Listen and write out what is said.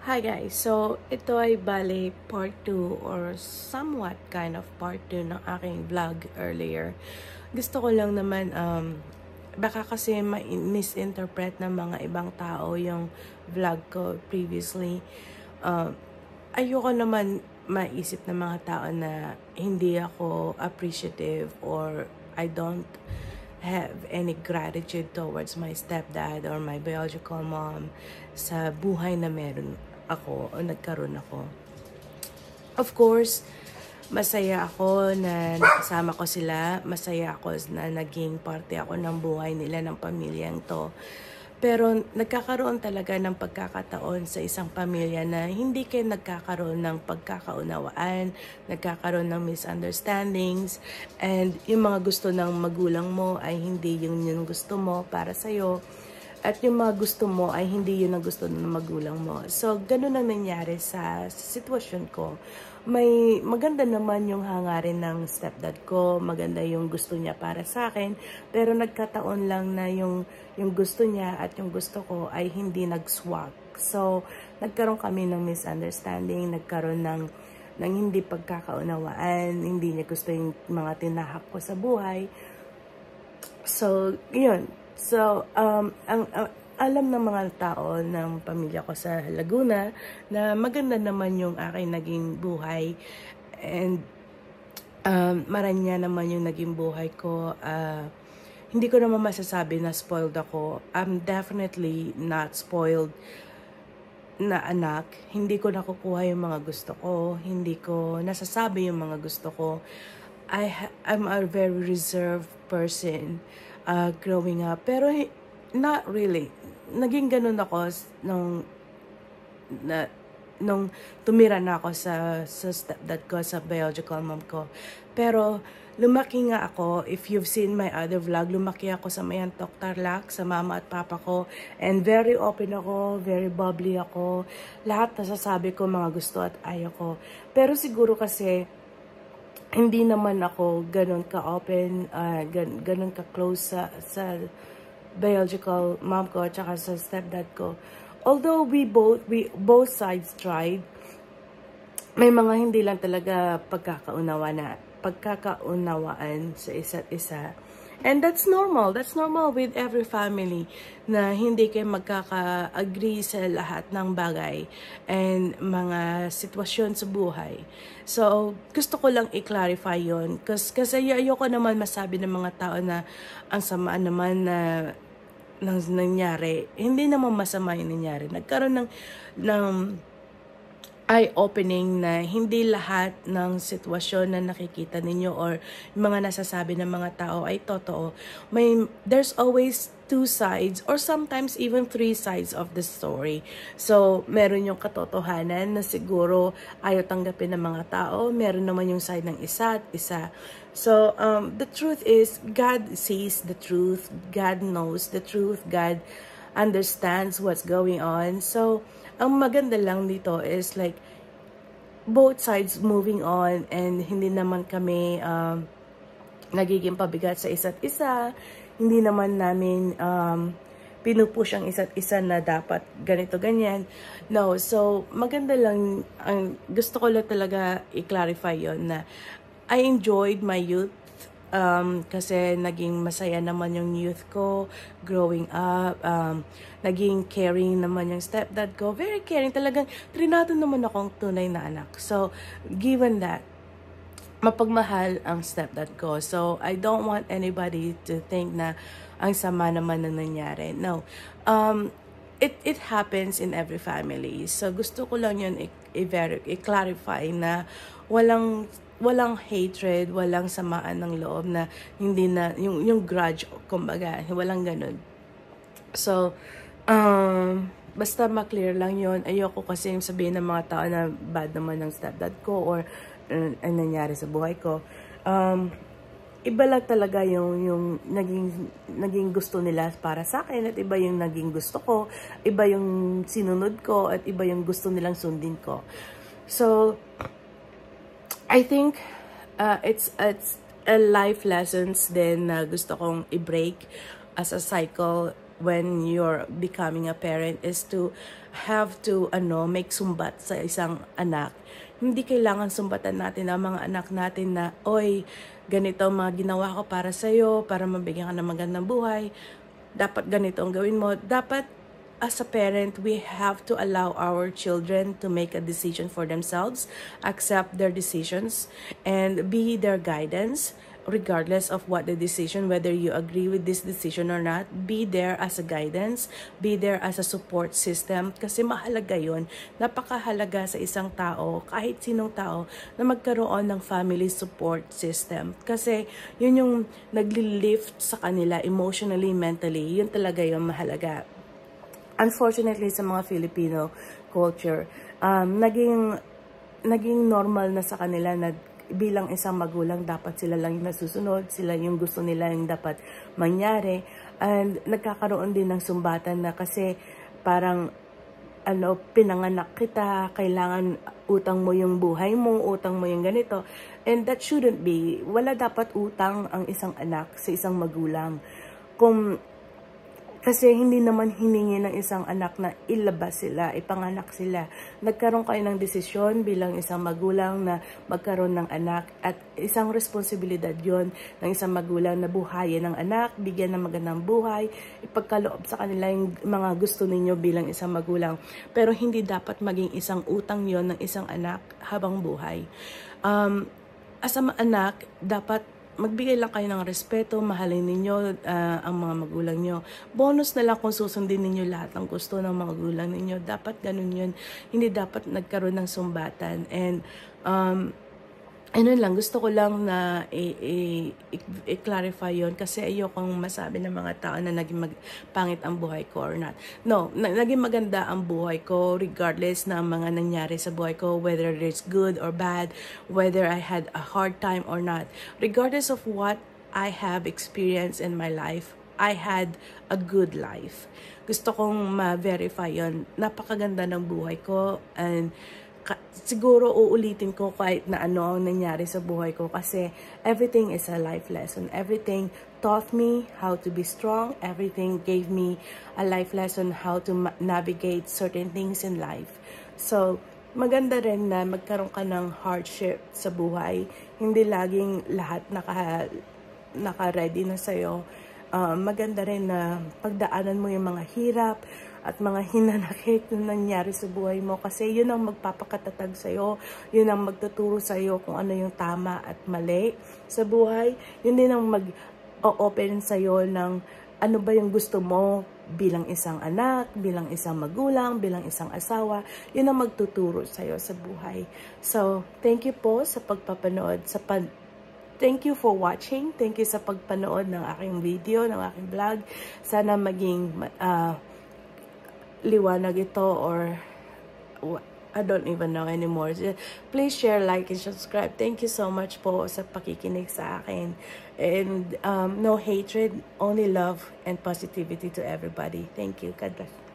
Hi guys, so ito ay bale part 2 or somewhat kind of part 2 ng aking vlog earlier. Gusto ko lang naman, baka kasi misinterpret ng mga ibang tao yung vlog ko previously. Ayoko naman maisip ng mga tao na hindi ako appreciative or I don't have any gratitude towards my stepdad or my biological mom sa buhay na meron ako o nagkaroon ako. Of course, masaya ako na nakasama ko sila. Masaya ako na naging parte ako ng buhay nila, ng pamilyang to. Pero nagkakaroon talaga ng pagkakataon sa isang pamilya na hindi kayo nagkakaroon ng pagkakaunawaan, nagkakaroon ng misunderstandings, and yung mga gusto ng magulang mo ay hindi yung gusto mo para sa'yo. At yung mga gusto mo ay hindi yun ang gusto ng magulang mo. So, ganun ang nangyari sa sitwasyon ko. May maganda naman yung hangarin ng stepdad ko. Maganda yung gusto niya para sa akin. Pero nagkataon lang na yung gusto niya at yung gusto ko ay hindi nag-swak. So, nagkaroon kami ng misunderstanding. Nagkaroon ng hindi pagkakaunawaan. Hindi niya gusto yung mga tinahak ko sa buhay. So, yun. So, alam ng mga tao ng pamilya ko sa Laguna na maganda naman yung aking naging buhay and maranya naman yung naging buhay ko. Hindi ko naman masasabi na spoiled ako. I'm definitely not spoiled na anak. Hindi ko nakukuha yung mga gusto ko. Hindi ko nasasabi yung mga gusto ko. I'm a very reserved person growing up. Pero not really. Naging ganun ako nung tumira na ako sa stepdad ko, sa biological mom ko. Pero lumaki nga ako, if you've seen my other vlog, lumaki ako sa Mayantok, Tarlac, sa mama at papa ko. And very open ako, very bubbly ako. Lahat nasasabi ko mga gusto at ayaw ko. Pero siguro kasi hindi naman ako ganun ka-open, ganun ka-close sa biological mom ko at saka sa stepdad ko. Although we both sides tried, may mga hindi lang talaga pagkakaunawaan sa isa't isa. And that's normal. That's normal with every family na hindi kayo magkaka-agree sa lahat ng bagay and mga sitwasyon sa buhay. So, gusto ko lang i-clarify yun. Kasi ayoko naman masabi ng mga tao na ang sama naman na nangyari. Hindi naman masama yung nangyari. Nagkaroon ng eye-opening na hindi lahat ng sitwasyon na nakikita ninyo or mga nasasabi ng mga tao ay totoo. There's always two sides or sometimes even three sides of the story. So, meron yung katotohanan na siguro ayaw tanggapin ng mga tao. Meron naman yung side ng isa at isa. So, the truth is, God sees the truth. God knows the truth. God understands what's going on. So, ang maganda lang dito is like, both sides moving on and hindi naman kami nagiging pabigat sa isa't isa. Hindi naman namin pinupush ang isa't isa na dapat ganito, ganyan. No, so maganda lang, gusto ko lang talaga i-clarify yon na I enjoyed my youth. Kasi naging masaya naman yung youth ko growing up. Naging caring naman yung stepdad ko. Very caring. Talagang trinato naman akong tunay na anak. So, given that, mapagmahal ang stepdad ko. So, I don't want anybody to think na ang sama naman na nangyari. No. It happens in every family. So, gusto ko lang yun i-clarify na walang hatred, walang samaan ng loob na hindi na, yung grudge, kumbaga, walang ganun. So, basta ma-clear lang yon. Ayoko kasi yung sabihin ng mga tao na bad naman ng stepdad ko or ang nangyari sa buhay ko. Iba lang talaga yung naging gusto nila para sa akin at iba yung naging gusto ko, iba yung sinunod ko at iba yung gusto nilang sundin ko. So, I think it's a life lessons din na gusto kong i-break as a cycle when you're becoming a parent is to have to make sumbat sa isang anak. Hindi kailangan sumbatan natin ang mga anak natin na, oy, ganito ang mga ginawa ko para sa'yo, para mabigyan ka ng magandang buhay. Dapat ganito ang gawin mo. Dapat, as a parent, we have to allow our children to make a decision for themselves, accept their decisions, and be their guidance, regardless of what the decision, whether you agree with this decision or not. Be there as a guidance, be there as a support system, kasi mahalaga yun. Napakahalaga sa isang tao, kahit sinong tao, na magkaroon ng family support system. Kasi yun yung nagli-lift sa kanila emotionally, mentally. Yun talaga yung mahalaga. Unfortunately, sa mga Filipino culture, naging normal na sa kanila na bilang isang magulang, dapat sila lang yung nasusunod, sila yung gusto nila yung dapat mangyari. And nagkakaroon din ng sumbatan na kasi parang, pinanganak kita, kailangan utang mo yung buhay mo, utang mo yung ganito. And that shouldn't be. Wala dapat utang ang isang anak sa isang magulang. Kasi hindi naman hiningi ng isang anak na ilabas sila, ipanganak sila. Nagkaroon kayo ng desisyon bilang isang magulang na magkaroon ng anak, at isang responsibilidad yon ng isang magulang na buhayin ng anak, bigyan ng magandang buhay, ipagkaloob sa kanila yung mga gusto ninyo bilang isang magulang. Pero hindi dapat maging isang utang yon ng isang anak habang buhay. As a anak, dapat magbigay lang kayo ng respeto, mahalin ninyo ang mga magulang nyo. Bonus na lang kung susundin ninyo lahat ng gusto ng mga magulang ninyo. Dapat ganun yun. Hindi dapat nagkaroon ng sumbatan. And, gusto ko lang na i-clarify yun kasi ayokong masabi ng mga tao na naging pangit ang buhay ko or not. No, naging maganda ang buhay ko regardless ng mga nangyari sa buhay ko, whether it's good or bad, whether I had a hard time or not. Regardless of what I have experienced in my life, I had a good life. Gusto kong ma-verify yun. Napakaganda ng buhay ko, and siguro uulitin ko kahit na ano ang nangyari sa buhay ko kasi everything is a life lesson. Everything taught me how to be strong. Everything gave me a life lesson how to navigate certain things in life. So, maganda rin na magkaroon ka ng hardship sa buhay. Hindi laging lahat naka-ready na sa'yo. Maganda rin na pagdaanan mo yung mga hirap at mga hinanakit na nangyari sa buhay mo kasi yun ang magpapakatatag sa'yo, yun ang magtuturo sa'yo kung ano yung tama at mali sa buhay, yun din ang mag-open sa'yo ng ano ba yung gusto mo bilang isang anak, bilang isang magulang, bilang isang asawa, yun ang magtuturo sa'yo sa buhay. So, thank you po sa pagpapanood, thank you for watching, thank you sa pagpanood ng aking video, ng aking vlog. Sana maging liwanag ito, or I don't even know anymore. Please share, like, and subscribe. Thank you so much po sa pakikinig sa akin. And no hatred, only love and positivity to everybody. Thank you. God bless.